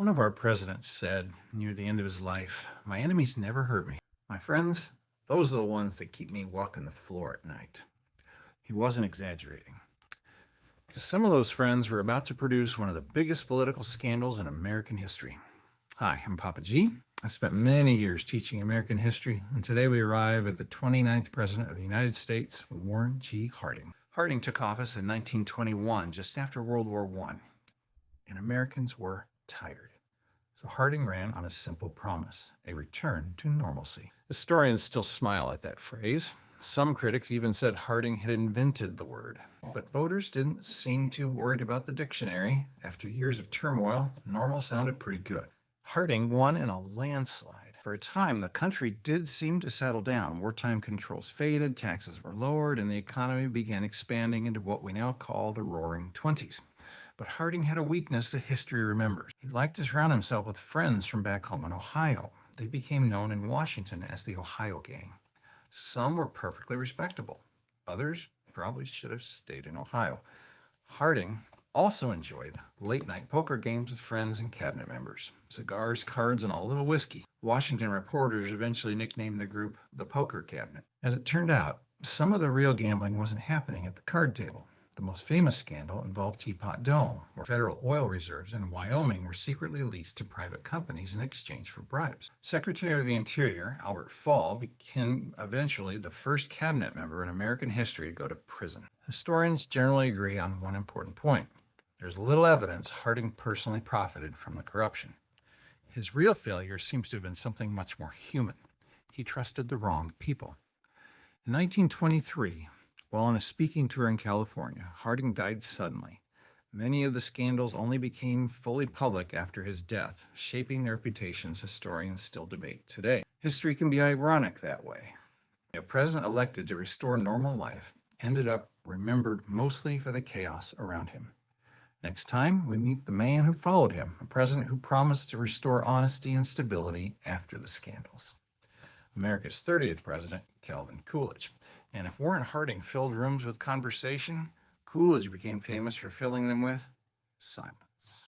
One of our presidents said near the end of his life, "My enemies never hurt me. My friends, those are the ones that keep me walking the floor at night." He wasn't exaggerating, because some of those friends were about to produce one of the biggest political scandals in American history. Hi, I'm Papa G. I spent many years teaching American history, and today we arrive at the 29th President of the United States, Warren G. Harding. Harding took office in 1921, just after World War I, and Americans were tired. So Harding ran on a simple promise: a return to normalcy. Historians still smile at that phrase. Some critics even said Harding had invented the word. But voters didn't seem too worried about the dictionary. After years of turmoil, normal sounded pretty good. Harding won in a landslide. For a time, the country did seem to settle down. Wartime controls faded, taxes were lowered, and the economy began expanding into what we now call the Roaring Twenties. But Harding had a weakness that history remembers. He liked to surround himself with friends from back home in Ohio. They became known in Washington as the Ohio Gang. Some were perfectly respectable. Others probably should have stayed in Ohio. Harding also enjoyed late-night poker games with friends and cabinet members. Cigars, cards, and a little whiskey. Washington reporters eventually nicknamed the group the Poker Cabinet. As it turned out, some of the real gambling wasn't happening at the card table. The most famous scandal involved Teapot Dome, where federal oil reserves in Wyoming were secretly leased to private companies in exchange for bribes. Secretary of the Interior, Albert Fall, became eventually the first cabinet member in American history to go to prison. Historians generally agree on one important point. There's little evidence Harding personally profited from the corruption. His real failure seems to have been something much more human. He trusted the wrong people. In 1923, while on a speaking tour in California, Harding died suddenly. Many of the scandals only became fully public after his death, shaping the reputations historians still debate today. History can be ironic that way. A president elected to restore normal life ended up remembered mostly for the chaos around him. Next time, we meet the man who followed him, a president who promised to restore honesty and stability after the scandals. America's 30th president, Calvin Coolidge. And if Warren Harding filled rooms with conversation, Coolidge became famous for filling them with silence.